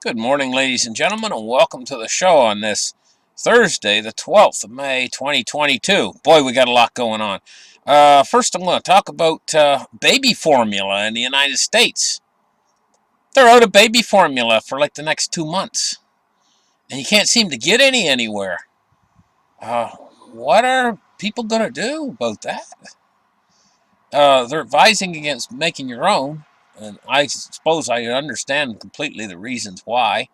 Good morning, ladies and gentlemen, and welcome to the show on this Thursday, the 12th of May, 2022. Boy, we got a lot going on. First, I'm going to talk about baby formula in the United States. They're out of baby formula for like the next 2 months, and you can't seem to get any anywhere. Uh, what are people going to do about that? They're advising against making your own, and I suppose I understand completely the reasons why.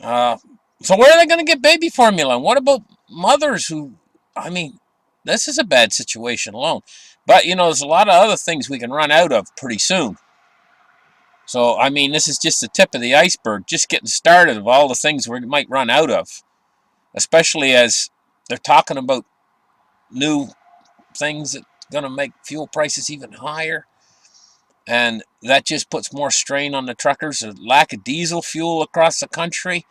Uh, so where are they going to get baby formula? And what about mothers who, I mean, this is a bad situation alone. But, there's a lot of other things we can run out of pretty soon. So, I mean, this is just the tip of the iceberg, just getting started of all the things we might run out of. Especially as they're talking about new things that are going to make fuel prices even higher. And that just puts more strain on the truckers. A lack of diesel fuel across the country.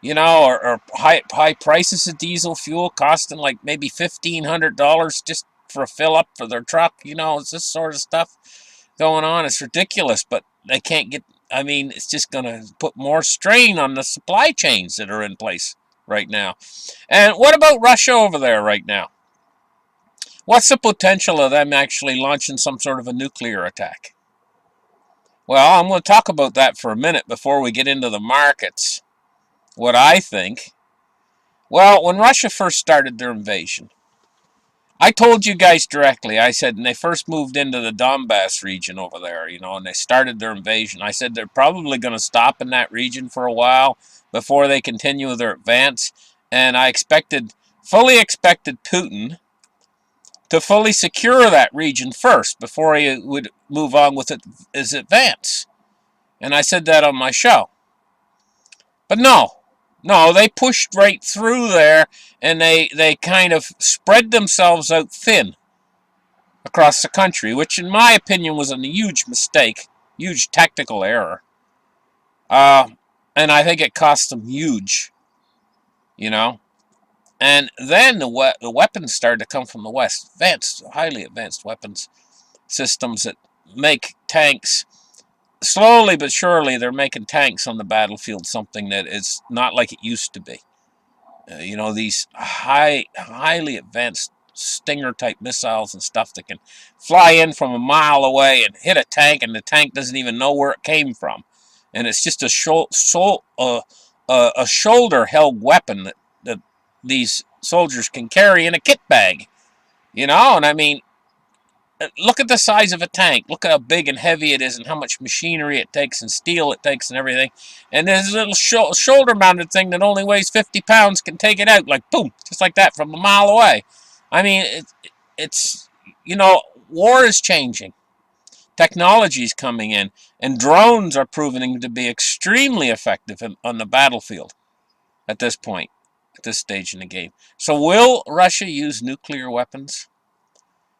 Or high prices of diesel fuel costing like maybe $1,500 just for a fill up for their truck. It's this sort of stuff going on. It's ridiculous, but they can't get. I mean, it's just going to put more strain on the supply chains that are in place right now. And what about Russia over there right now? What's the potential of them actually launching some sort of a nuclear attack? Well, I'm going to talk about that for a minute before we get into the markets. What I think. Well, when Russia first started their invasion, I told you guys directly. I said, when they first moved into the Donbass region over there, and they started their invasion, I said they're probably going to stop in that region for a while before they continue their advance. And I fully expected Putin to fully secure that region first before he would move on with his advance. And I said that on my show. But no, they pushed right through there, and they kind of spread themselves out thin across the country, which in my opinion was a huge mistake, huge tactical error. And I think it cost them huge, you know. And then the weapons started to come from the West, highly advanced weapons systems that make tanks. Slowly but surely, they're making tanks on the battlefield something that is not like it used to be. These highly advanced Stinger type missiles and stuff that can fly in from a mile away and hit a tank, and the tank doesn't even know where it came from, and it's just a shoulder held weapon that these soldiers can carry in a kit bag. And I mean, look at the size of a tank. Look at how big and heavy it is and how much machinery it takes and steel it takes and everything. And this little shoulder-mounted thing that only weighs 50 pounds can take it out like, boom, just like that from a mile away. I mean, it's war is changing. Technology is coming in. And drones are proving to be extremely effective on the battlefield at this point, at this stage in the game. So will Russia use nuclear weapons?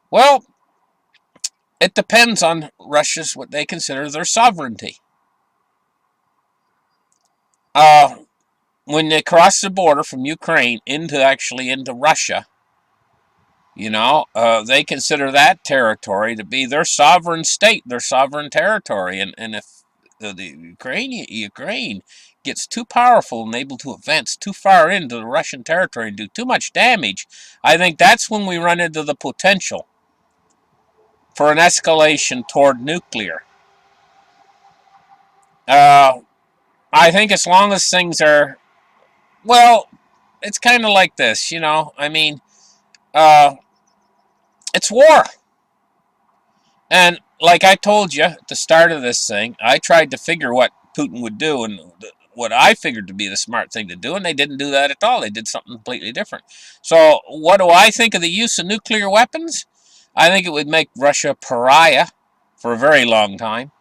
Well, it depends on what they consider their sovereignty. When they cross the border from Ukraine into Russia, they consider that territory to be their sovereign state, their sovereign territory. And if the Ukraine gets too powerful and able to advance too far into the Russian territory and do too much damage, I think that's when we run into the potential for an escalation toward nuclear. I think as long as things are, well, it's kind of like this, I mean, it's war. And like I told you at the start of this thing, I tried to figure what Putin would do and what I figured to be the smart thing to do, and they didn't do that at all. They did something completely different. So what do I think of the use of nuclear weapons? I think it would make Russia a pariah for a very long time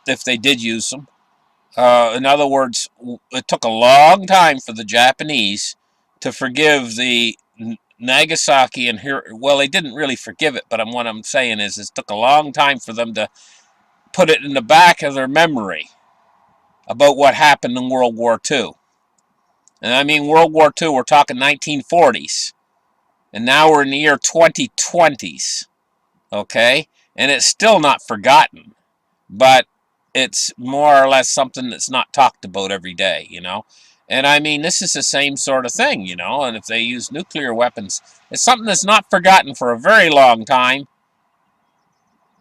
if they did use them. In other words, it took a long time for the Japanese to forgive the Nagasaki and Hiroshima. Well, they didn't really forgive it, but what I'm saying is it took a long time for them to put it in the back of their memory about what happened in World War II. And I mean World War II, we're talking 1940s. And now we're in the year 2020s. Okay? And it's still not forgotten. But it's more or less something that's not talked about every day, you know. And I mean, this is the same sort of thing, you know. And if they use nuclear weapons, it's something that's not forgotten for a very long time.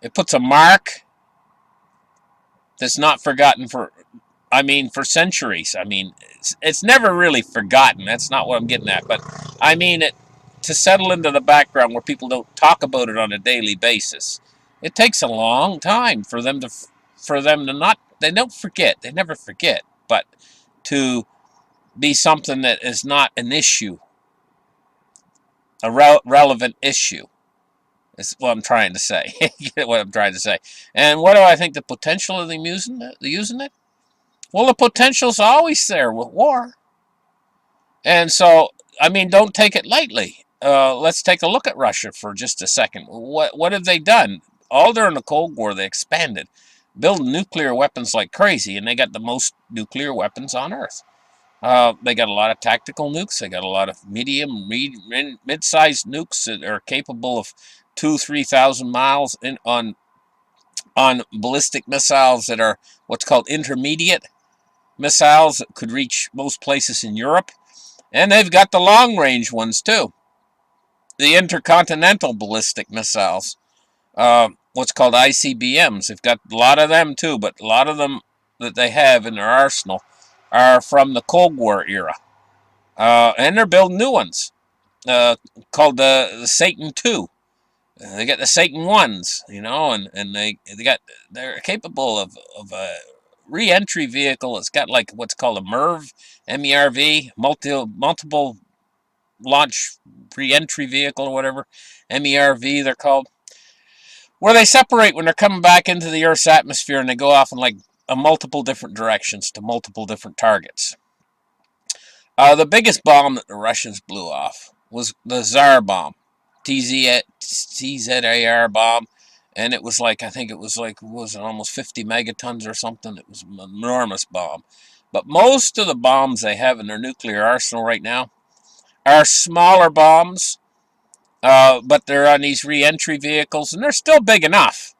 It puts a mark that's not forgotten for, I mean, for centuries. I mean, it's never really forgotten. That's not what I'm getting at. But I mean, it to settle into the background where people don't talk about it on a daily basis. It takes a long time for them to not. They don't forget. They never forget. But to be something that is not an issue, a relevant issue. Is what I'm trying to say. You get what I'm trying to say. And what do I think the potential of them using it? Well, the potential's always there with war. And so, I mean, don't take it lightly. Let's take a look at Russia for just a second. What have they done? All during the Cold War, they expanded, building nuclear weapons like crazy, and they got the most nuclear weapons on Earth. They got a lot of tactical nukes. They got a lot of medium, mid-sized nukes that are capable of 2,000-3,000 miles on ballistic missiles that are what's called intermediate missiles that could reach most places in Europe. And they've got the long-range ones, too. The intercontinental ballistic missiles, what's called ICBMs. They've got a lot of them, too, but a lot of them that they have in their arsenal are from the Cold War era. And they're building new ones called the Satan II. They got the Satan Ones, you know, and they're capable of a re-entry vehicle. It's got like what's called a MERV, M-E-R-V, multiple launch re-entry vehicle or whatever, MERV they're called, where they separate when they're coming back into the Earth's atmosphere and they go off in like multiple different directions to multiple different targets. The biggest bomb that the Russians blew off was the Tsar bomb. TZAR bomb, and it was like, I think it was like, was it almost 50 megatons or something? It was an enormous bomb. But most of the bombs they have in their nuclear arsenal right now are smaller bombs, but they're on these re-entry vehicles, and they're still big enough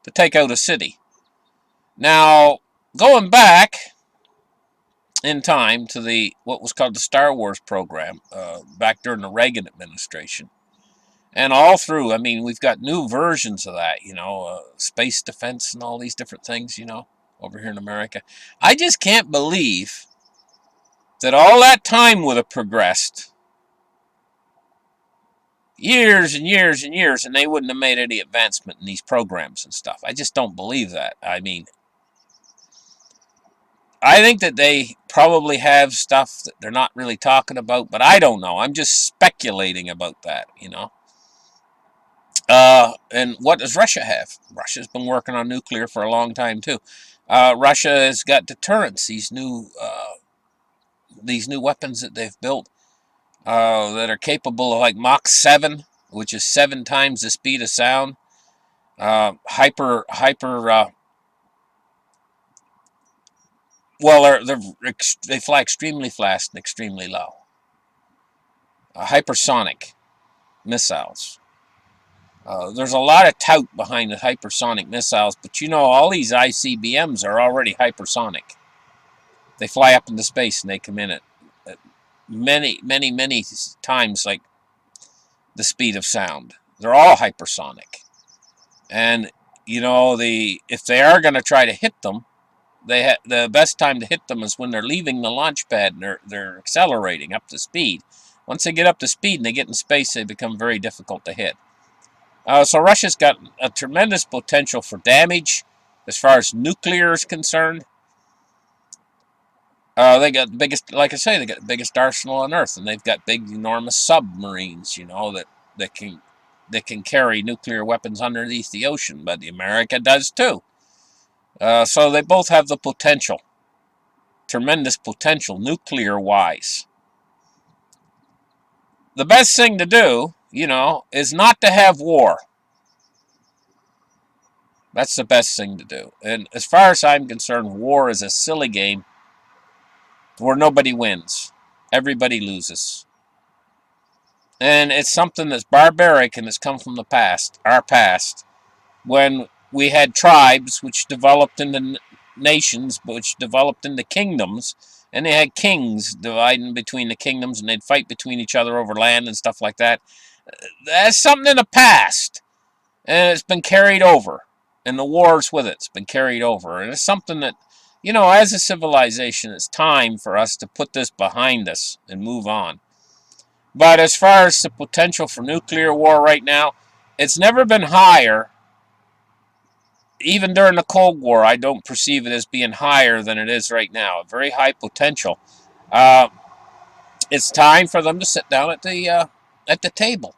to take out a city. Now, going back in time to the what was called the Star Wars program, back during the Reagan administration, and all through, I mean, we've got new versions of that, you know, space defense and all these different things, you know, over here in America. I just can't believe that all that time would have progressed, years and years and years, and they wouldn't have made any advancement in these programs and stuff. I just don't believe that. I mean, I think that they probably have stuff that they're not really talking about, but I don't know. I'm just speculating about that, you know. And what does Russia have? Russia's been working on nuclear for a long time too. Russia has got deterrents. These new weapons that they've built that are capable of like Mach 7, which is 7 times the speed of sound. Hyper. Well, they fly extremely fast and extremely low. Hypersonic missiles. There's a lot of tout behind the hypersonic missiles, but you know, all these ICBMs are already hypersonic. They fly up into space and they come in at many, many, many times like the speed of sound. They're all hypersonic. And, you know, if they are going to try to hit them, the best time to hit them is when they're leaving the launch pad and they're accelerating up to speed. Once they get up to speed and they get in space, they become very difficult to hit. So Russia's got a tremendous potential for damage as far as nuclear is concerned. They got the biggest, like I say, they got the biggest arsenal on Earth, and they've got big, enormous submarines, you know, that can carry nuclear weapons underneath the ocean. But America does too. So they both have the potential, tremendous potential, nuclear-wise. The best thing to do, you know, is not to have war. That's the best thing to do. And as far as I'm concerned, war is a silly game where nobody wins. Everybody loses. And it's something that's barbaric and it's come from the past, our past, when we had tribes which developed into nations which developed into kingdoms, and they had kings dividing between the kingdoms, and they'd fight between each other over land and stuff like that. That's something in the past, and it's been carried over, and the wars with it's been carried over, and it's something that, as a civilization, it's time for us to put this behind us and move on. But as far as the potential for nuclear war right now, it's never been higher. Even during the Cold War, I don't perceive it as being higher than it is right now. A very high potential. It's time for them to sit down at the table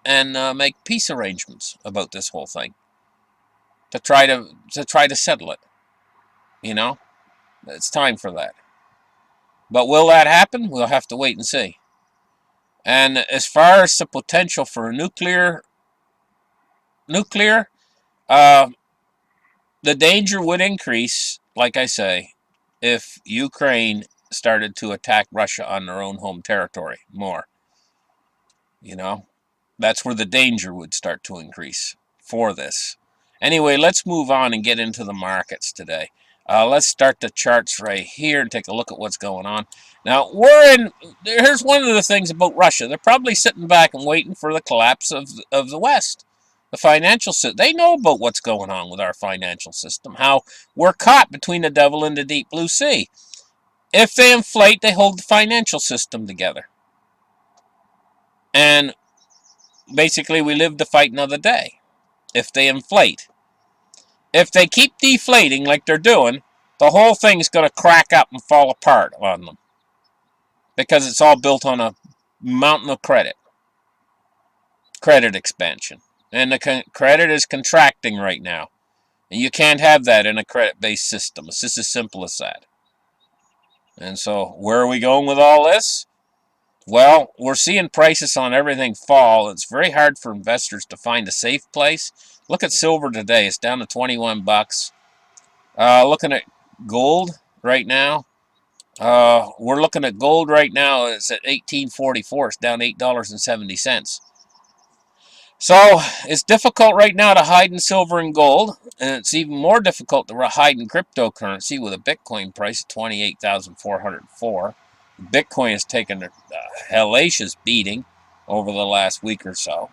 and make peace arrangements about this whole thing to try to settle it. It's time for that. But will that happen? We'll have to wait and see. And as far as the potential for nuclear, the danger would increase, like I say, if Ukraine started to attack Russia on their own home territory more. That's where the danger would start to increase for this. Anyway, let's move on and get into the markets today. Let's start the charts right here and take a look at what's going on. Now, here's one of the things about Russia. They're probably sitting back and waiting for the collapse of the West. The financial system. They know about what's going on with our financial system, how we're caught between the devil and the deep blue sea. If they inflate, they hold the financial system together. And basically, we live to fight another day. If they inflate. If they keep deflating like they're doing, the whole thing's going to crack up and fall apart on them. Because it's all built on a mountain of credit. Credit expansion. And the credit is contracting right now. And you can't have that in a credit-based system. It's just as simple as that. And so, where are we going with all this? Well, we're seeing prices on everything fall. It's very hard for investors to find a safe place. Look at silver today. It's down to 21 bucks. Looking at gold right now. We're looking at gold right now. It's at $18.44. It's down $8.70. So, it's difficult right now to hide in silver and gold, and it's even more difficult to hide in cryptocurrency with a Bitcoin price of 28,404. Bitcoin has taken a hellacious beating over the last week or so.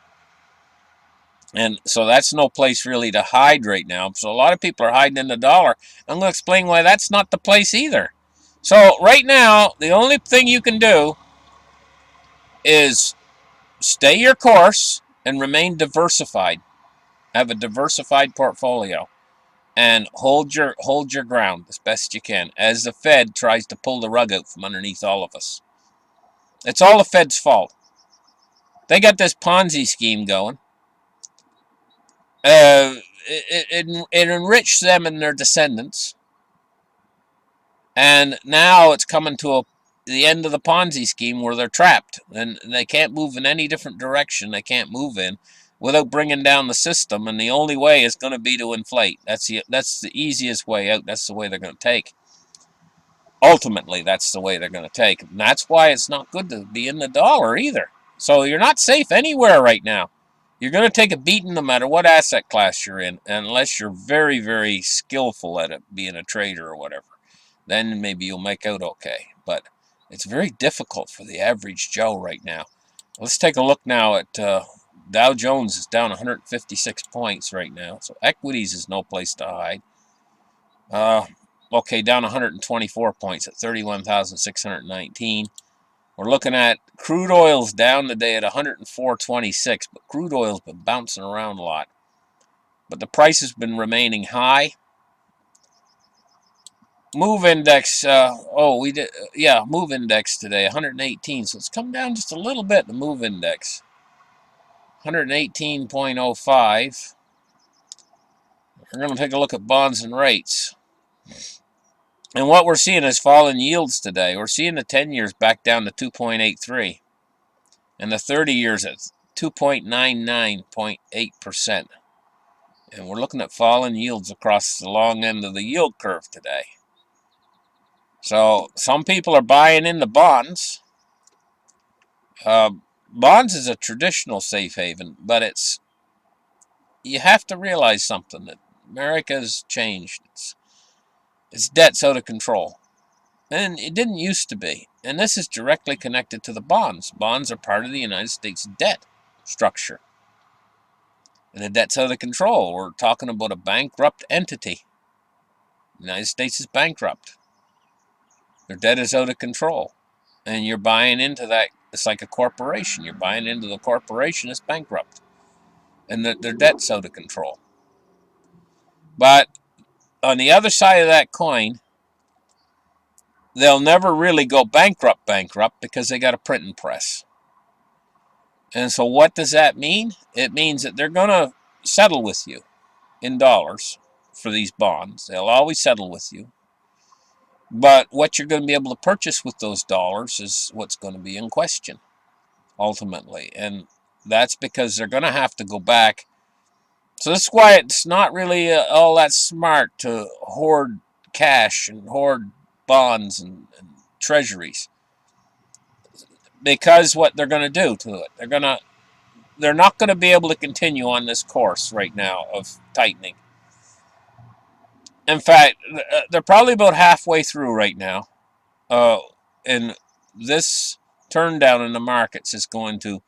And so that's no place really to hide right now. So a lot of people are hiding in the dollar. I'm going to explain why that's not the place either. So right now, the only thing you can do is stay your course and remain diversified. Have a diversified portfolio and hold your ground as best you can as the Fed tries to pull the rug out from underneath all of us. It's all the Fed's fault. They got this Ponzi scheme going. It enriched them and their descendants. And now it's coming to the end of the Ponzi scheme where they're trapped. And they can't move in any different direction they can't move in without bringing down the system. And the only way is going to be to inflate. That's the easiest way out. That's the way they're going to take. Ultimately, that's the way they're going to take. And that's why it's not good to be in the dollar either. So you're not safe anywhere right now. You're going to take a beating no matter what asset class you're in, unless you're very, very skillful at it, being a trader or whatever. Then maybe you'll make out okay. But it's very difficult for the average Joe right now. Let's take a look now at Dow Jones is down 156 points right now. So equities is no place to hide. Okay, down 124 points at 31,619. We're looking at crude oil's down today at 104.26, but crude oil's been bouncing around a lot. But the price has been remaining high. Move index, move index today, 118. So it's come down just a little bit, the move index. 118.05. We're going to take a look at bonds and rates. And what we're seeing is falling yields today. We're seeing the 10 years back down to 2.83. And the 30 years at 2.99.8%. And we're looking at falling yields across the long end of the yield curve today. So some people are buying into bonds. Bonds is a traditional safe haven, but you have to realize something, that America's changed. Its debt's out of control. And it didn't used to be. And this is directly connected to the bonds. Bonds are part of the United States debt structure. And the debt's out of control. We're talking about a bankrupt entity. The United States is bankrupt. Their debt is out of control. And you're buying into that. It's like a corporation. You're buying into the corporation that's bankrupt. And their debt's out of control. But on the other side of that coin, they'll never really go bankrupt because they got a printing press. And so what does that mean? It means that they're going to settle with you in dollars for these bonds. They'll always settle with you. But what you're going to be able to purchase with those dollars is what's going to be in question, ultimately. And that's because they're going to have to go back. So this is why it's not really all that smart to hoard cash and hoard bonds and treasuries. Because what they're going to do to it, they're not going to be able to continue on this course right now of tightening. In fact, they're probably about halfway through right now. And this turn down in the markets is going to,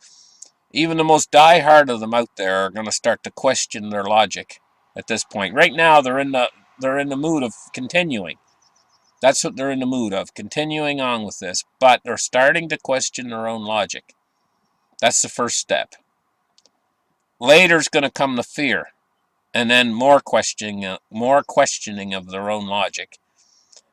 even the most diehard of them out there are going to start to question their logic at this point. Right now, they're in the mood of continuing. That's what they're in the mood of, continuing on with this. But they're starting to question their own logic. That's the first step. Later's going to come the fear. And then more questioning of their own logic.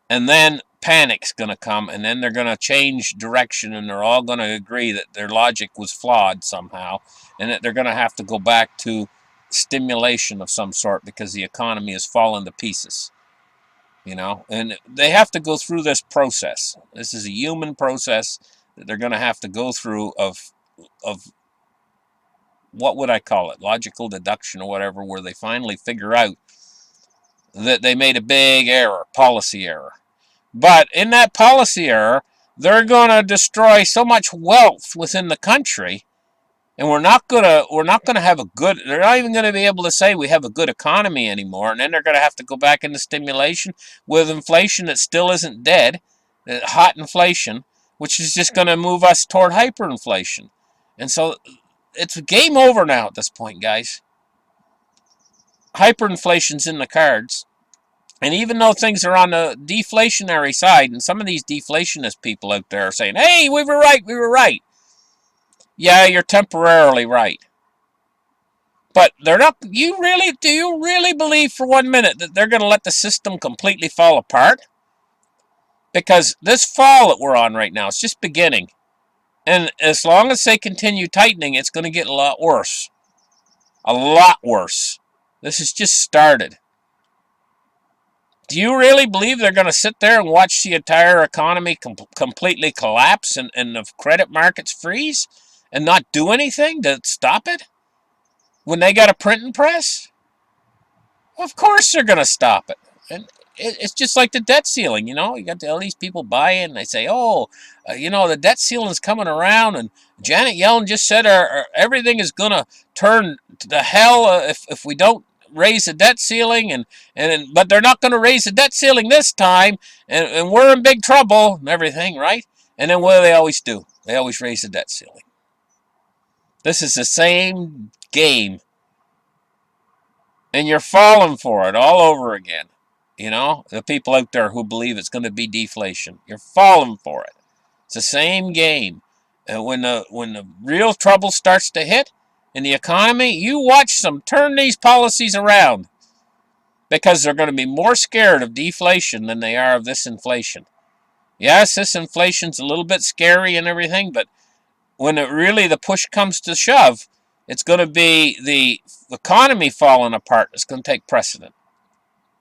And then panic's going to come, and then they're going to change direction, and they're all going to agree that their logic was flawed somehow, and that they're going to have to go back to stimulation of some sort because the economy has fallen to pieces. And they have to go through this process. This is a human process that they're going to have to go through of what would I call it? Logical deduction or whatever, where they finally figure out that they made a big error, policy error. But in that policy error, they're going to destroy so much wealth within the country, and we're not going to have a good, they're not even going to be able to say we have a good economy anymore, and then they're going to have to go back into stimulation with inflation that still isn't dead, hot inflation, which is just going to move us toward hyperinflation. And so it's game over now at this point, guys. Hyperinflation's in the cards. And even though things are on the deflationary side, and some of these deflationist people out there are saying, hey, we were right. Yeah, you're temporarily right. But they're not, do you really believe for 1 minute that they're going to let the system completely fall apart? Because this fall that we're on right now, it's just beginning. And as long as they continue tightening, it's going to get a lot worse. A lot worse. This has just started. Do you really believe they're going to sit there and watch the entire economy completely collapse and the credit markets freeze and not do anything to stop it? When they got a printing press? Of course they're going to stop it. And it's just like the debt ceiling, you got all these people buying, and they say, the debt ceiling's coming around, and Janet Yellen just said everything is going to turn to hell if we don't raise the debt ceiling, but they're not going to raise the debt ceiling this time, and we're in big trouble and everything, right? And then what do they always do? They always raise the debt ceiling. This is the same game, and you're falling for it all over again. The people out there who believe it's going to be deflation, you're falling for it. It's the same game. And when the real trouble starts to hit in the economy, you watch them turn these policies around, because they're going to be more scared of deflation than they are of this inflation. Yes, this inflation's a little bit scary and everything, but when the push comes to shove, it's going to be the economy falling apart that's going to take precedent.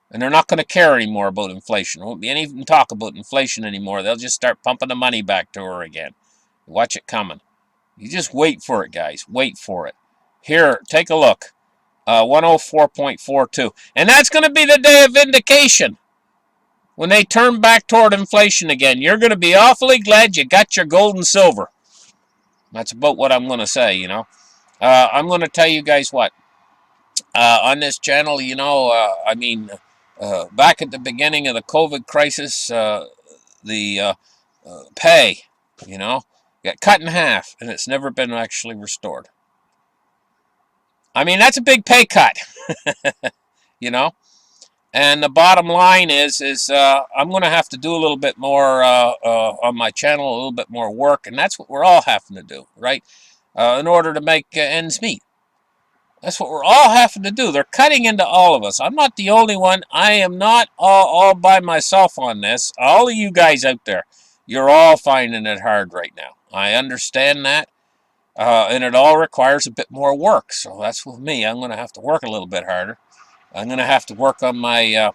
And they're not going to care anymore about inflation. There won't be any even talk about inflation anymore. They'll just start pumping the money back to her again. Watch it coming. You just wait for it, guys. Wait for it. Here, take a look. 104.42. And that's going to be the day of vindication. When they turn back toward inflation again, you're going to be awfully glad you got your gold and silver. That's about what I'm going to say, I'm going to tell you guys what. On this channel, Back at the beginning of the COVID crisis, the pay, got cut in half, and it's never been actually restored. I mean, that's a big pay cut, you know. And the bottom line is I'm going to have to do a little bit more on my channel, a little bit more work, and that's what we're all having to do, right? In order to make ends meet. That's what we're all having to do. They're cutting into all of us. I'm not the only one. I am not all by myself on this. All of you guys out there, you're all finding it hard right now. I understand that. And it all requires a bit more work. So that's with me. I'm going to have to work a little bit harder. I'm going to have to work on my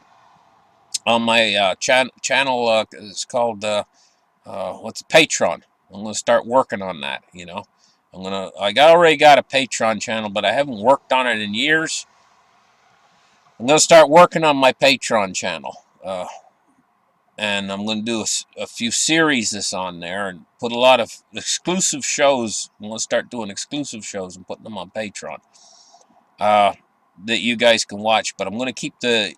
channel. It's called what's Patreon. I'm going to start working on that. I already got a Patreon channel, but I haven't worked on it in years. I'm going to start working on my Patreon channel. And I'm going to do a few series on there and put a lot of exclusive shows. I'm going to start doing exclusive shows and putting them on Patreon that you guys can watch. But I'm going to keep the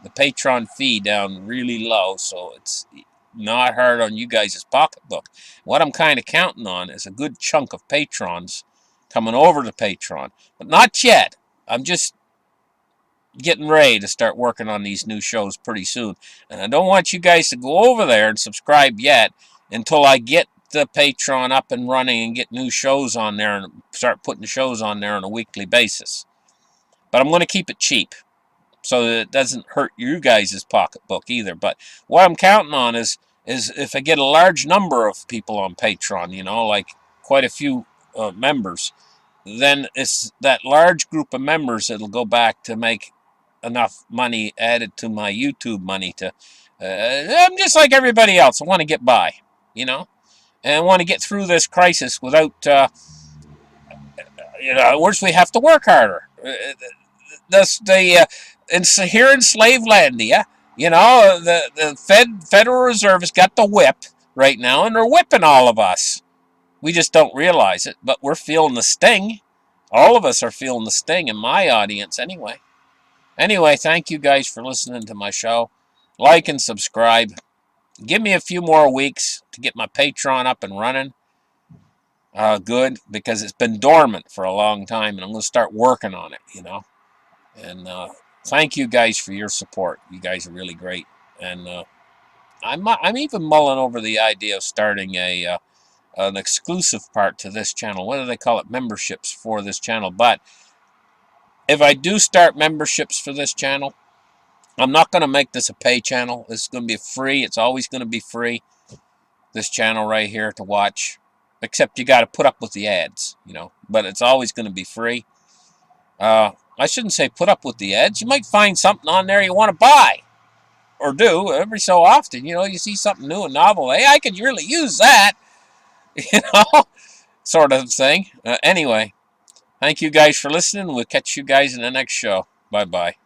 Patreon fee down really low, so it's not hard on you guys' pocketbook. What I'm kind of counting on is a good chunk of patrons coming over to Patreon, but not yet. I'm just getting ready to start working on these new shows pretty soon, and I don't want you guys to go over there and subscribe yet until I get the Patreon up and running and get new shows on there and start putting shows on there on a weekly basis. But I'm going to keep it cheap so that it doesn't hurt you guys' pocketbook either. But what I'm counting on is if I get a large number of people on Patreon, like quite a few members, then it's that large group of members that'll go back to make enough money added to my YouTube money to, I'm just like everybody else. I want to get by, and I want to get through this crisis without, worse, we have to work harder. Here in Slavelandia, the Federal Reserve has got the whip right now, and they're whipping all of us. We just don't realize it, but we're feeling the sting. All of us are feeling the sting, in my audience anyway. Anyway, thank you guys for listening to my show. Like and subscribe. Give me a few more weeks to get my Patreon up and running. Good, because it's been dormant for a long time, and I'm going to start working on it, And thank you guys for your support. You guys are really great. And I'm even mulling over the idea of starting an exclusive part to this channel. What do they call it? Memberships for this channel. But if I do start memberships for this channel, I'm not going to make this a pay channel. This is going to be free. It's always going to be free. This channel right here to watch. Except you got to put up with the ads, But it's always going to be free. I shouldn't say put up with the ads. You might find something on there you want to buy. Or do every so often. You see something new and novel. Hey, I could really use that. Sort of thing. Anyway. Thank you guys for listening. We'll catch you guys in the next show. Bye-bye.